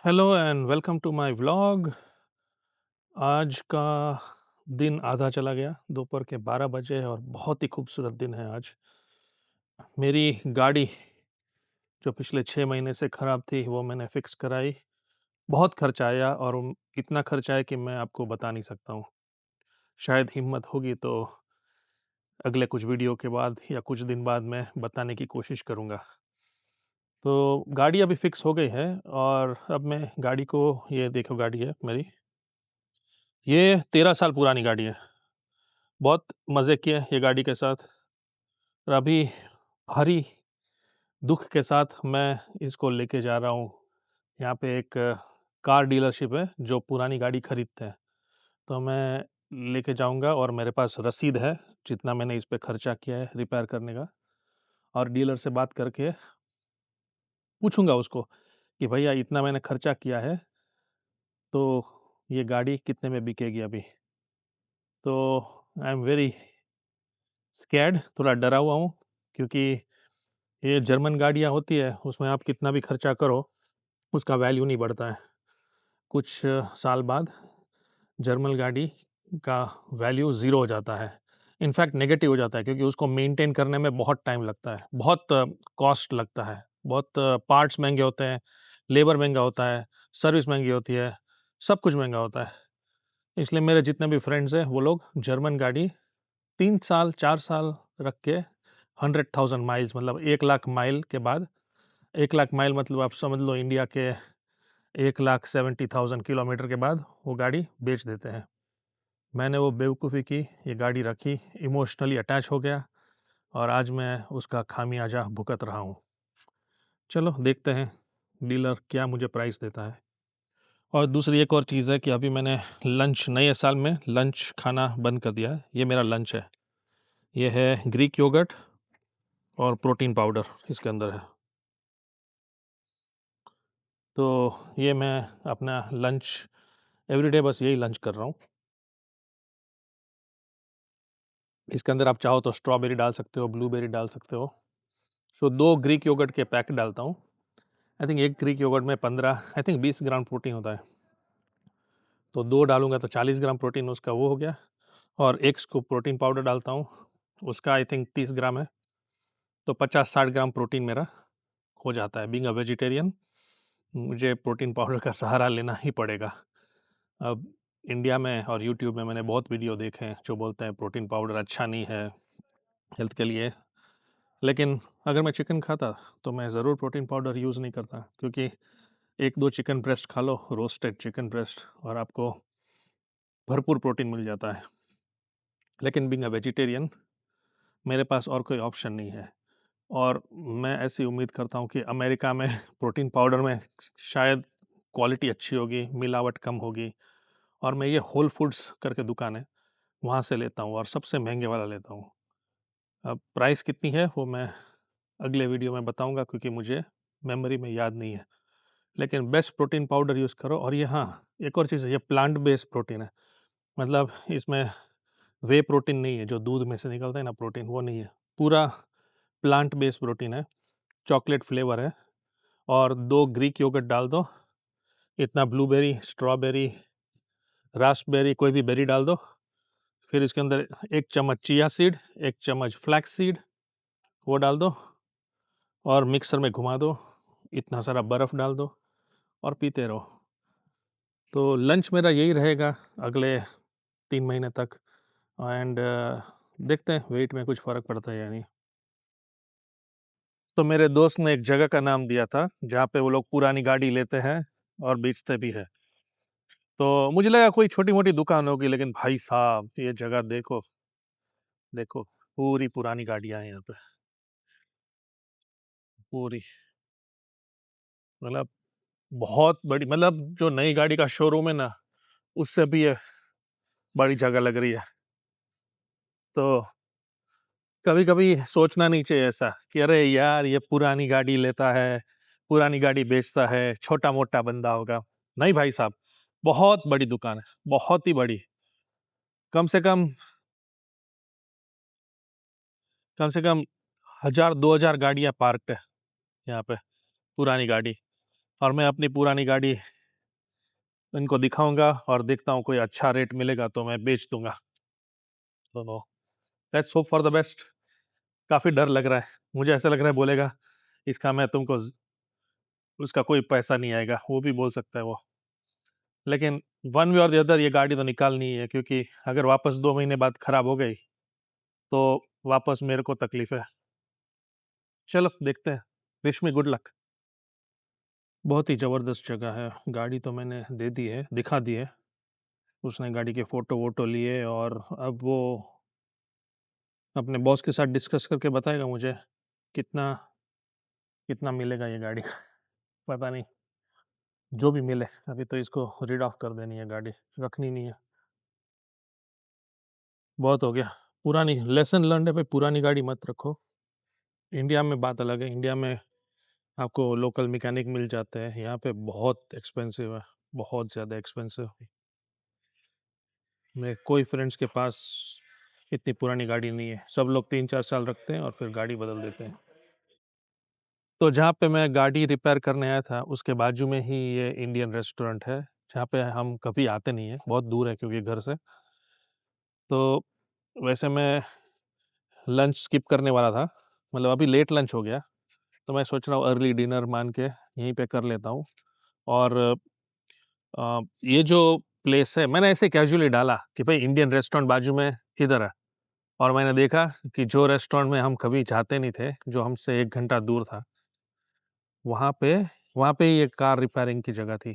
Hello and welcome to my vlog. आज का दिन आधा चला गया, दोपहर के 12 बजे और बहुत ही खूबसूरत दिन है आज। मेरी गाड़ी जो पिछले 6 महीने से ख़राब थी वो मैंने फ़िक्स कराई। बहुत खर्चा आया और इतना खर्चा है कि मैं आपको बता नहीं सकता हूँ। शायद हिम्मत होगी तो अगले कुछ वीडियो के बाद या कुछ दिन बाद मैं बताने की कोशिश करूँगा। तो गाड़ी अभी फ़िक्स हो गई है और अब मैं गाड़ी को, ये देखो गाड़ी है मेरी, ये 13 साल पुरानी गाड़ी है। बहुत मज़े किए ये गाड़ी के साथ और अभी भारी दुःख के साथ मैं इसको लेके जा रहा हूँ। यहाँ पे एक कार डीलरशिप है जो पुरानी गाड़ी खरीदते हैं। तो मैं लेके जाऊँगा और मेरे पास रसीद है, जितना मैंने इस पे खर्चा किया है रिपेयर करने का, और डीलर से बात करके पूछूँगा उसको कि भैया इतना मैंने खर्चा किया है, तो ये गाड़ी कितने में बिकेगी अभी? तो आई एम वेरी स्कैर्ड, थोड़ा डरा हुआ हूँ, क्योंकि ये जर्मन गाड़ियाँ होती है, उसमें आप कितना भी खर्चा करो, उसका वैल्यू नहीं बढ़ता है। कुछ साल बाद जर्मन गाड़ी का वैल्यू ज़ीरो हो जाता है। इनफैक्ट नेगेटिव हो जाता है, क्योंकि उसको मेंटेन करने में बहुत टाइम लगता है, बहुत कॉस्ट लगता है, बहुत पार्ट्स महँगे होते हैं, लेबर महँगा होता है, सर्विस महँगी होती है, सब कुछ महँगा होता है। इसलिए मेरे जितने भी फ्रेंड्स हैं, वो लोग जर्मन गाड़ी 3 साल, 4 साल रख के 100,000 माइल्स, मतलब 1 लाख माइल के बाद, 1 लाख माइल मतलब आप समझ लो इंडिया के 1,70,000 किलोमीटर के बाद वो गाड़ी बेच देते हैं। मैंने वो बेवकूफ़ी की, ये गाड़ी रखी, इमोशनली अटैच हो गया और आज मैं उसका खामियाजा भुगत रहा हूँ। चलो देखते हैं डीलर क्या मुझे प्राइस देता है। और दूसरी एक और चीज़ है कि अभी मैंने लंच, नए साल में लंच खाना बंद कर दिया है। ये मेरा लंच है। ये है ग्रीक योगर्ट और प्रोटीन पाउडर इसके अंदर है। तो ये मैं अपना लंच एवरीडे बस यही लंच कर रहा हूँ। इसके अंदर आप चाहो तो स्ट्रॉबेरी डाल सकते हो, ब्लूबेरी डाल सकते हो। सो 2 ग्रीक योगर्ट के पैकेट डालता हूँ। आई थिंक 1 ग्रीक योगर्ट में 15, आई थिंक 20 ग्राम प्रोटीन होता है। तो 2 डालूँगा तो 40 ग्राम प्रोटीन उसका वो हो गया, और 1 स्कूप प्रोटीन पाउडर डालता हूँ, उसका आई थिंक 30 ग्राम है। तो 50-60 ग्राम प्रोटीन मेरा हो जाता है। बीइंग अ वेजिटेरियन, मुझे प्रोटीन पाउडर का सहारा लेना ही पड़ेगा। अब इंडिया में और यूट्यूब में मैंने बहुत वीडियो देखे हैं जो बोलते हैं प्रोटीन पाउडर अच्छा नहीं है हेल्थ के लिए। लेकिन अगर मैं चिकन खाता तो मैं ज़रूर प्रोटीन पाउडर यूज़ नहीं करता, क्योंकि 1-2 चिकन ब्रेस्ट खा लो, रोस्टेड चिकन ब्रेस्ट, और आपको भरपूर प्रोटीन मिल जाता है। लेकिन बीइंग अ वेजिटेरियन, मेरे पास और कोई ऑप्शन नहीं है, और मैं ऐसी उम्मीद करता हूँ कि अमेरिका में प्रोटीन पाउडर में शायद क्वालिटी अच्छी होगी, मिलावट कम होगी, और मैं ये होल फूड्स करके दुकान है, वहाँ से लेता हूँ और सबसे महँगे वाला लेता हूँ। अब प्राइस कितनी है वो मैं अगले वीडियो में बताऊँगा, क्योंकि मुझे मेमोरी में याद नहीं है। लेकिन बेस्ट प्रोटीन पाउडर यूज़ करो। और ये, हाँ, एक और चीज़ है, ये प्लांट बेस्ड प्रोटीन है। मतलब इसमें वे प्रोटीन नहीं है, जो दूध में से निकलता है ना प्रोटीन, वो नहीं है। पूरा प्लांट बेस्ड प्रोटीन है, चॉकलेट फ्लेवर है, और 2 ग्रीक योगर्ट डाल दो, इतना ब्लूबेरी, स्ट्रॉबेरी, रास्पबेरी, कोई भी बेरी डाल दो। फिर इसके अंदर 1 चम्मच चिया सीड, 1 चम्मच फ्लैक्स सीड, वो डाल दो और मिक्सर में घुमा दो। इतना सारा बर्फ़ डाल दो और पीते रहो। तो लंच मेरा यही रहेगा अगले 3 महीने तक, एंड देखते हैं वेट में कुछ फ़र्क पड़ता है या नहीं। तो मेरे दोस्त ने एक जगह का नाम दिया था, जहाँ पे वो लोग पुरानी गाड़ी लेते हैं और बेचते भी हैं। तो मुझे लगा कोई छोटी-मोटी दुकान होगी, लेकिन भाई साहब ये जगह देखो, देखो, पूरी पुरानी गाड़ियाँ हैं यहाँ पे, पूरी। मतलब बहुत बड़ी, मतलब जो नई गाड़ी का शोरूम है ना, उससे भी ये बड़ी जगह लग रही है। तो कभी-कभी सोचना नहीं चाहिए ऐसा कि अरे यार ये पुरानी गाड़ी लेता है, पुरानी गाड़ी बेचता है, छोटा-मोटा बंदा होगा। नहीं भाई साहब, बहुत बड़ी दुकान है, बहुत ही बड़ी। कम से कम, कम से कम 1000-2000 गाड़ियाँ पार्क्ड है यहाँ पे, पुरानी गाड़ी। और मैं अपनी पुरानी गाड़ी इनको दिखाऊंगा और देखता हूँ कोई अच्छा रेट मिलेगा तो मैं बेच दूंगा। तो let's hope for the best. काफ़ी डर लग रहा है, मुझे ऐसा लग रहा है बोलेगा इसका मैं तुमको उसका कोई पैसा नहीं आएगा, वो भी बोल सकता है वो। लेकिन वन वे और द अदर ये गाड़ी तो निकालनी ही है, क्योंकि अगर वापस 2 महीने बाद ख़राब हो गई तो वापस मेरे को तकलीफ है। चलो देखते हैं, विश मी गुड लक। बहुत ही ज़बरदस्त जगह है, गाड़ी तो मैंने दे दी है, दिखा दी है। उसने गाड़ी के फ़ोटो वोटो लिए और अब वो अपने बॉस के साथ डिस्कस करके बताएगा मुझे कितना कितना मिलेगा ये गाड़ी का। पता नहीं, जो भी मिले, अभी तो इसको रीड ऑफ कर देनी है, गाड़ी रखनी नहीं है। बहुत हो गया, पुरानी लेसन लर्न है भाई, पुरानी गाड़ी मत रखो। इंडिया में बात अलग है, इंडिया में आपको लोकल मैकेनिक मिल जाते हैं, यहाँ पे बहुत एक्सपेंसिव है, बहुत ज़्यादा एक्सपेंसिव। मेरे कोई फ्रेंड्स के पास इतनी पुरानी गाड़ी नहीं है, सब लोग 3-4 साल रखते हैं और फिर गाड़ी बदल देते हैं। तो जहाँ पे मैं गाड़ी रिपेयर करने आया था उसके बाजू में ही ये इंडियन रेस्टोरेंट है, जहाँ पे हम कभी आते नहीं हैं, बहुत दूर है क्योंकि घर से। तो वैसे मैं लंच स्किप करने वाला था, मतलब अभी लेट लंच हो गया, तो मैं सोच रहा हूँ अर्ली डिनर मान के यहीं पे कर लेता हूँ। और ये जो प्लेस है मैंने ऐसे कैजुअली डाला कि भाई इंडियन रेस्टोरेंट बाजू में किधर है, और मैंने देखा कि जो रेस्टोरेंट में हम कभी जाते नहीं थे, जो हमसे 1 घंटा दूर था, वहाँ पे वहाँ पे ही एक कार रिपेयरिंग की जगह थी।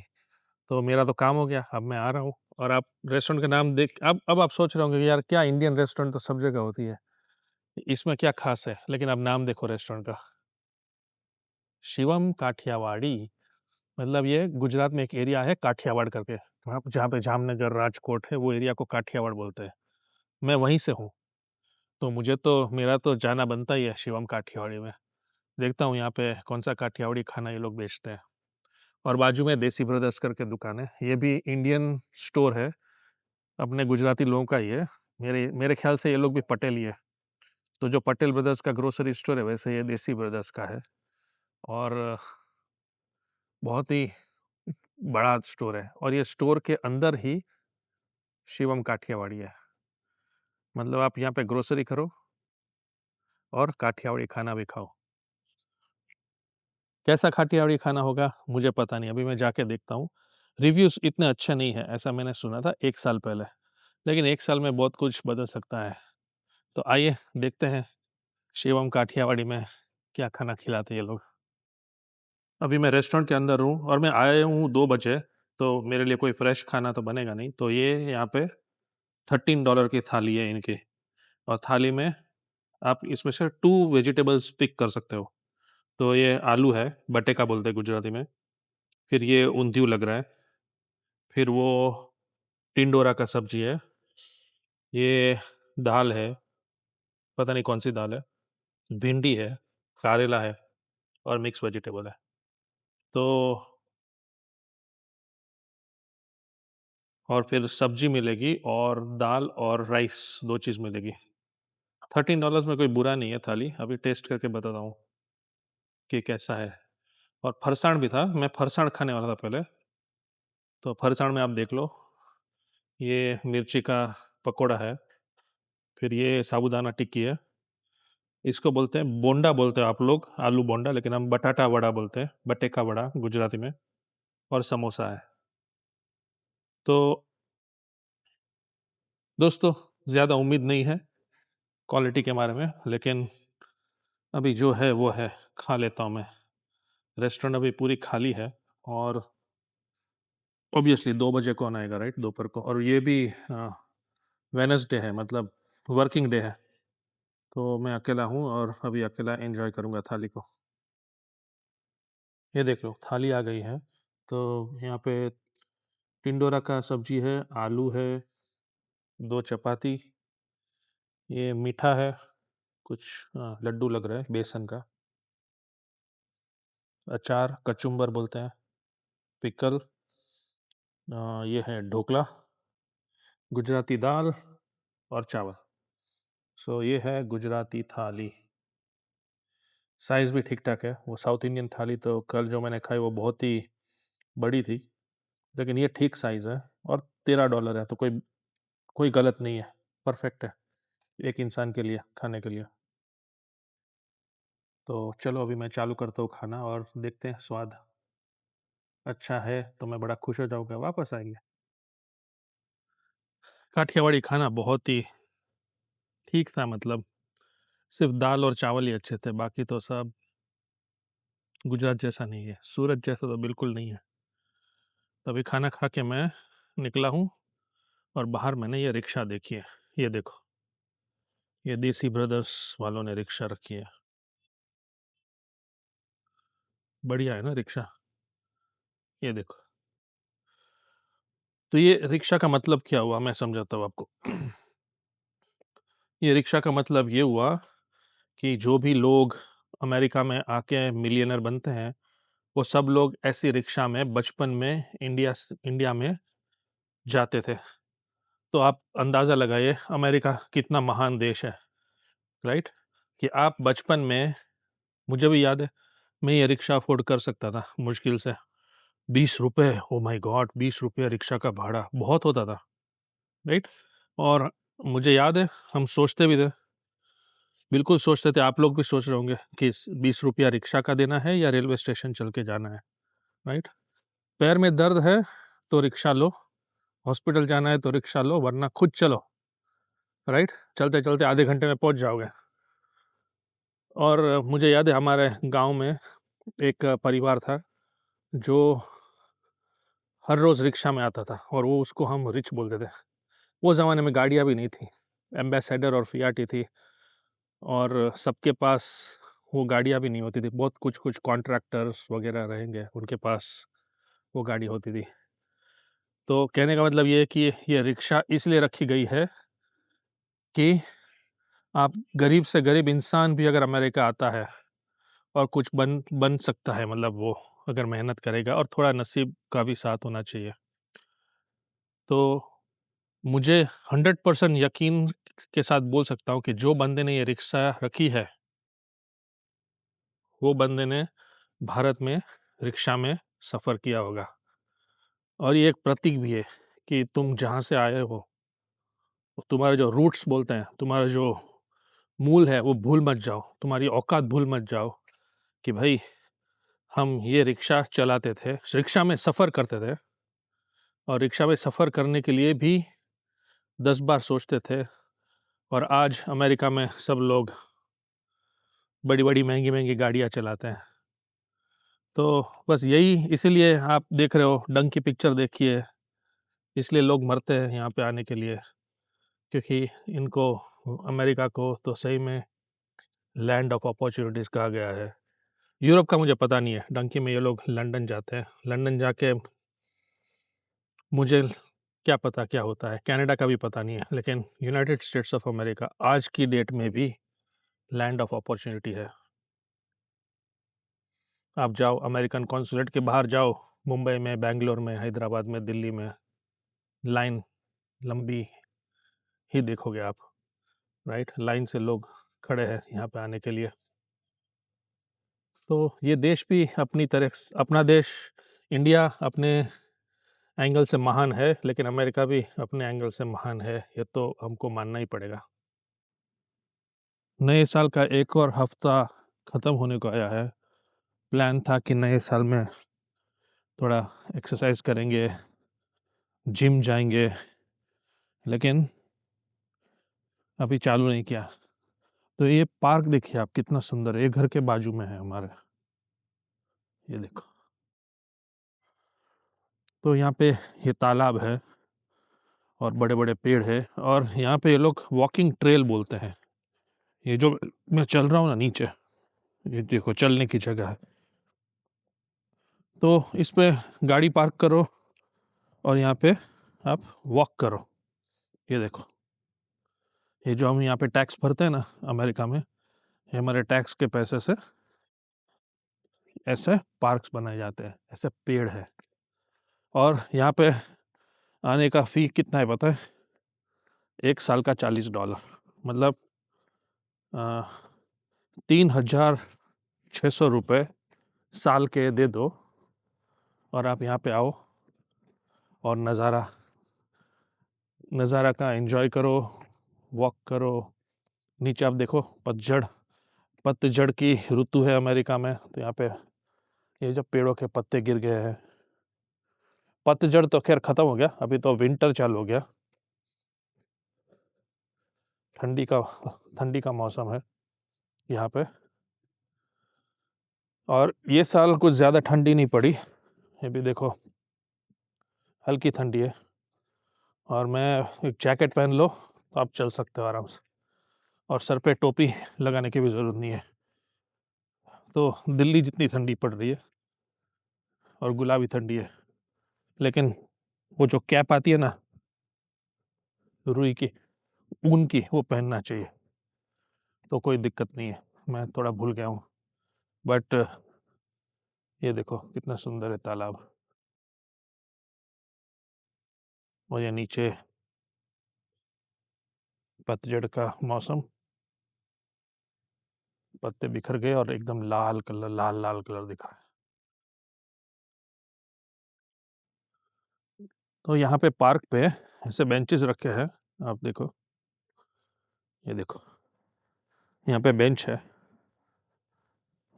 तो मेरा तो काम हो गया, अब मैं आ रहा हूँ। और आप रेस्टोरेंट का नाम देख अब आप सोच रहे होंगे कि यार क्या इंडियन रेस्टोरेंट तो सब जगह होती है, इसमें क्या खास है? लेकिन अब नाम देखो रेस्टोरेंट का, शिवम काठियावाड़ी। मतलब ये गुजरात में एक एरिया है काठियावाड़ करके, वहाँ जहाँ पे जामनगर, राजकोट है, वो एरिया को काठियावाड़ बोलते हैं। मैं वहीं से हूँ, तो मुझे तो मेरा तो जाना बनता ही है शिवम काठियावाड़ी में। देखता हूँ यहाँ पे कौन सा काठियावाड़ी खाना ये लोग बेचते हैं। और बाजू में देसी ब्रदर्स करके दुकान है, ये भी इंडियन स्टोर है, अपने गुजराती लोगों का ही है। मेरे मेरे ख्याल से ये लोग भी पटेल ही है। तो जो पटेल ब्रदर्स का ग्रोसरी स्टोर है, वैसे ये देसी ब्रदर्स का है। और बहुत ही बड़ा स्टोर है, और ये स्टोर के अंदर ही शिवम काठियावाड़ी है। मतलब आप यहाँ पे ग्रोसरी करो और काठियावाड़ी खाना भी खाओ। कैसा काठियावाड़ी खाना होगा मुझे पता नहीं, अभी मैं जाके देखता हूँ। रिव्यूज़ इतने अच्छे नहीं है, ऐसा मैंने सुना था 1 साल पहले, लेकिन 1 साल में बहुत कुछ बदल सकता है। तो आइए देखते हैं शिवम काठियावाड़ी में क्या खाना खिलाते हैं ये लोग। अभी मैं रेस्टोरेंट के अंदर हूँ और मैं आया हूँ 2 बजे, तो मेरे लिए कोई फ्रेश खाना तो बनेगा नहीं। तो ये यहाँ पे $13 की थाली है इनकी, और थाली में आप इसमें से 2 वेजिटेबल्स पिक कर सकते हो। तो ये आलू है, बटेका बोलते हैं गुजराती में, फिर ये ऊंधियू लग रहा है, फिर वो टिंडोरा का सब्जी है, ये दाल है, पता नहीं कौन सी दाल है, भिंडी है, करेला है, और मिक्स वेजिटेबल है। तो और फिर सब्जी मिलेगी और दाल और राइस, 2 चीज़ मिलेगी। $13 में कोई बुरा नहीं है थाली, अभी टेस्ट करके बताता हूँ कि कैसा है। और फरसाण भी था, मैं फरसाण खाने वाला था पहले, तो फरसाण में आप देख लो, ये मिर्ची का पकोड़ा है, फिर ये साबूदाना टिक्की है, इसको बोलते हैं बोंडा बोलते हैं आप लोग, आलू बोंडा, लेकिन हम बटाटा वड़ा बोलते हैं, बटेका वड़ा गुजराती में, और समोसा है। तो दोस्तों, ज़्यादा उम्मीद नहीं है क्वालिटी के बारे में, लेकिन अभी जो है वो है, खा लेता हूँ मैं। रेस्टोरेंट अभी पूरी खाली है, और ऑब्वियसली 2 बजे कौन आएगा, राइट, दोपहर को। और ये भी वेनसडे है, मतलब वर्किंग डे है, तो मैं अकेला हूँ और अभी अकेला एंजॉय करूँगा थाली को। ये देख लो थाली आ गई है। तो यहाँ पे टिंडोरा का सब्जी है, आलू है, 2 चपाती, ये मीठा है, कुछ लड्डू लग रहा है बेसन का, अचार कचुम्बर बोलते हैं, पिकल, ये है ढोकला, गुजराती दाल और चावल। सो ये है गुजराती थाली। साइज़ भी ठीक ठाक है। वो साउथ इंडियन थाली तो कल जो मैंने खाई वो बहुत ही बड़ी थी, लेकिन ये ठीक साइज़ है और $13 है, तो कोई गलत नहीं है, परफेक्ट है एक इंसान के लिए खाने के लिए। तो चलो अभी मैं चालू करता हूँ खाना और देखते हैं स्वाद अच्छा है तो मैं बड़ा खुश हो जाऊँगा, वापस आएँगे। काठियावाड़ी खाना बहुत ही ठीक था, मतलब सिर्फ़ दाल और चावल ही अच्छे थे, बाकी तो सब गुजरात जैसा नहीं है, सूरत जैसा तो बिल्कुल नहीं है। तभी खाना खा के मैं निकला हूँ और बाहर मैंने ये रिक्शा देखी है, ये देखो, ये देसी ब्रदर्स वालों ने रिक्शा रखी है। बढ़िया है ना रिक्शा? ये देखो। तो ये रिक्शा का मतलब क्या हुआ मैं समझाता हूँ आपको। ये रिक्शा का मतलब ये हुआ कि जो भी लोग अमेरिका में आके मिलियनर बनते हैं, वो सब लोग ऐसी रिक्शा में बचपन में इंडिया में जाते थे। तो आप अंदाज़ा लगाइए अमेरिका कितना महान देश है, राइट? कि आप बचपन में, मुझे भी याद है, मैं ये रिक्शा अफ़ोर्ड कर सकता था मुश्किल से। ₹20, ओह माय गॉड! ₹20 रिक्शा का भाड़ा बहुत होता था, राइट? और मुझे याद है हम सोचते भी थे, बिल्कुल सोचते थे, आप लोग भी सोच रहे होंगे कि ₹20 रिक्शा का देना है या रेलवे स्टेशन चल के जाना है, राइट? पैर में दर्द है तो रिक्शा लो, हॉस्पिटल जाना है तो रिक्शा लो, वरना खुद चलो, राइट? चलते-चलते आधे घंटे में पहुँच जाओगे। और मुझे याद है हमारे गाँव में एक परिवार था जो हर रोज़ रिक्शा में आता था और वो उसको हम रिच बोलते थे। वो ज़माने में गाड़ियाँ भी नहीं थी, एम्बेसडर और फियाट ही थी और सबके पास वो गाड़ियाँ भी नहीं होती थी। बहुत कुछ-कुछ कॉन्ट्रैक्टर्स वग़ैरह रहेंगे, उनके पास वो गाड़ी होती थी। तो कहने का मतलब ये है कि ये रिक्शा इसलिए रखी गई है कि आप गरीब से गरीब इंसान भी अगर अमेरिका आता है और कुछ बन बन सकता है, मतलब वो अगर मेहनत करेगा और थोड़ा नसीब का भी साथ होना चाहिए। तो मुझे 100% यकीन के साथ बोल सकता हूँ कि जो बंदे ने ये रिक्शा रखी है, वो बंदे ने भारत में रिक्शा में सफ़र किया होगा। और ये एक प्रतीक भी है कि तुम जहाँ से आए हो, तुम्हारे जो रूट्स बोलते हैं, तुम्हारा जो मूल है वो भूल मत जाओ, तुम्हारी औकात भूल मत जाओ कि भाई हम ये रिक्शा चलाते थे, रिक्शा में सफ़र करते थे और रिक्शा में सफ़र करने के लिए भी 10 बार सोचते थे। और आज अमेरिका में सब लोग बड़ी-बड़ी, महंगी-महंगी गाड़ियाँ चलाते हैं। तो बस यही, इसीलिए आप देख रहे हो डंक की पिक्चर देखिए, इसलिए लोग मरते हैं यहाँ पे आने के लिए, क्योंकि इनको, अमेरिका को तो सही में लैंड ऑफ अपॉर्च्युनिटीज़ कहा गया है। यूरोप का मुझे पता नहीं है, डंकी में ये लोग लंदन जाते हैं, लंदन जाके मुझे क्या पता क्या होता है, कनाडा का भी पता नहीं है, लेकिन यूनाइटेड स्टेट्स ऑफ अमेरिका आज की डेट में भी लैंड ऑफ अपॉर्च्युनिटी है। आप जाओ अमेरिकन कॉन्सुलेट के बाहर जाओ, मुंबई में, बैंगलोर में, हैदराबाद में, दिल्ली में, लाइन लंबी ही देखोगे आप, राइट? लाइन से लोग खड़े हैं यहाँ पे आने के लिए। तो ये देश भी अपनी तरह, अपना देश इंडिया अपने एंगल से महान है, लेकिन अमेरिका भी अपने एंगल से महान है, ये तो हमको मानना ही पड़ेगा। नए साल का एक और हफ्ता ख़त्म होने को आया है। प्लान था कि नए साल में थोड़ा एक्सरसाइज करेंगे, जिम जाएंगे, लेकिन अभी चालू नहीं किया। तो ये पार्क देखिए आप, कितना सुंदर है, ये घर के बाजू में है हमारे, ये देखो। तो यहाँ पे ये तालाब है और बड़े-बड़े पेड़ है और यहाँ पे ये लोग वॉकिंग ट्रेल बोलते हैं। ये जो मैं चल रहा हूँ ना नीचे, ये देखो चलने की जगह है। तो इस पे गाड़ी पार्क करो और यहाँ पे आप वॉक करो। ये देखो, ये जो हम यहाँ पे टैक्स भरते हैं ना अमेरिका में, ये हमारे टैक्स के पैसे से ऐसे पार्क्स बनाए जाते हैं, ऐसे पेड़ है। और यहाँ पे आने का फ़ी कितना है पता है? 1 साल का $40, मतलब 3,600 रुपये साल के दे दो और आप यहाँ पे आओ और नज़ारा का एंजॉय करो, वॉक करो। नीचे आप देखो पतझड़ की ऋतु है अमेरिका में, तो यहाँ पे ये जब पेड़ों के पत्ते गिर गए हैं, पतझड़ तो खैर ख़त्म हो गया, अभी तो विंटर चालू हो गया, ठंडी का मौसम है यहाँ पे। और ये साल कुछ ज़्यादा ठंडी नहीं पड़ी, ये भी देखो हल्की ठंडी है। और मैं एक जैकेट पहन लो तो आप चल सकते हो आराम से, और सर पे टोपी लगाने की भी ज़रूरत नहीं है। तो दिल्ली जितनी ठंडी पड़ रही है और गुलाबी ठंडी है, लेकिन वो जो कैप आती है ना रुई की, ऊन की, वो पहनना चाहिए, तो कोई दिक्कत नहीं है। मैं थोड़ा भूल गया हूँ, बट ये देखो कितना सुंदर है तालाब, और ये नीचे पतझड़ का मौसम, पत्ते बिखर गए और एकदम लाल कलर दिख रहा है। तो यहाँ पे पार्क पे ऐसे बेंचेस रखे हैं, आप देखो, ये देखो यहाँ पे बेंच है,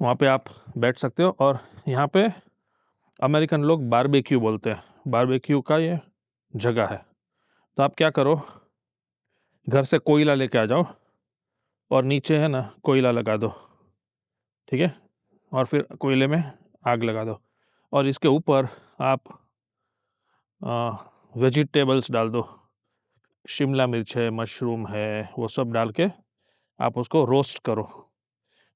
वहाँ पे आप बैठ सकते हो। और यहाँ पे अमेरिकन लोग बारबेक्यू बोलते हैं, बारबेक्यू का ये जगह है। तो आप क्या करो, घर से कोयला लेके आ जाओ और नीचे है ना कोयला लगा दो, ठीक है, और फिर कोयले में आग लगा दो, और इसके ऊपर आप वेजिटेबल्स डाल दो, शिमला मिर्च है, मशरूम है, वो सब डाल के आप उसको रोस्ट करो।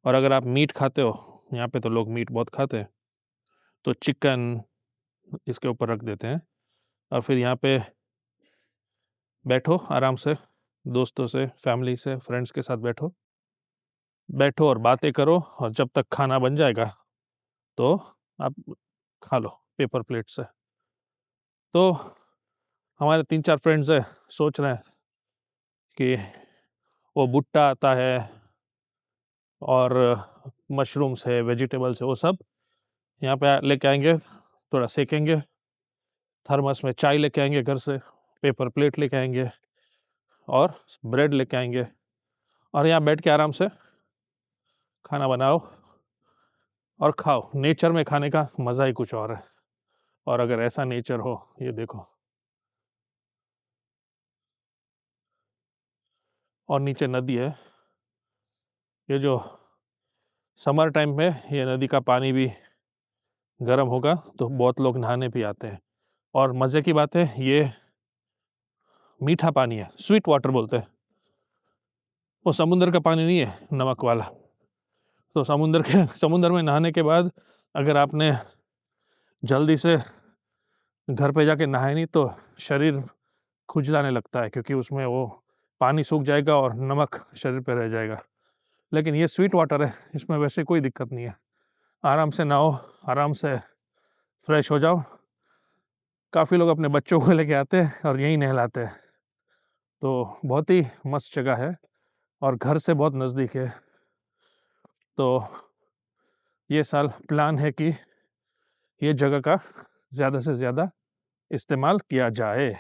और अगर आप मीट खाते हो, यहाँ पे तो लोग मीट बहुत खाते हैं, तो चिकन इसके ऊपर रख देते हैं, और फिर यहाँ पे बैठो आराम से, दोस्तों से, फैमिली से, फ्रेंड्स के साथ बैठो और बातें करो, और जब तक खाना बन जाएगा तो आप खा लो पेपर प्लेट से। तो हमारे 3-4 फ्रेंड्स हैं, सोच रहे हैं कि वो भुट्टा आता है और मशरूम्स है, वेजिटेबल्स है, वो सब यहाँ पे लेके आएंगे, थोड़ा सेकेंगे, थर्मस में चाय लेके आएंगे घर से, पेपर प्लेट लेके आएंगे और ब्रेड लेके आएंगे, और यहाँ बैठ के आराम से खाना बनाओ और खाओ। नेचर में खाने का मज़ा ही कुछ और है। और अगर ऐसा नेचर हो, ये देखो, और नीचे नदी है, ये जो समर टाइम में ये नदी का पानी भी गर्म होगा तो बहुत लोग नहाने भी आते हैं। और मज़े की बात है, ये मीठा पानी है, स्वीट वाटर बोलते हैं, वो समुद्र का पानी नहीं है नमक वाला। तो समुद्र में नहाने के बाद अगर आपने जल्दी से घर पे जाके नहाए नहीं तो शरीर खुजलाने लगता है, क्योंकि उसमें वो पानी सूख जाएगा और नमक शरीर पे रह जाएगा। लेकिन ये स्वीट वाटर है, इसमें वैसे कोई दिक्कत नहीं है, आराम से नहाओ, आराम से फ्रेश हो जाओ। काफ़ी लोग अपने बच्चों को लेके आते हैं और यहीं नहलाते हैं, तो बहुत ही मस्त जगह है और घर से बहुत नज़दीक है। तो ये साल प्लान है कि ये जगह का ज़्यादा से ज़्यादा इस्तेमाल किया जाए।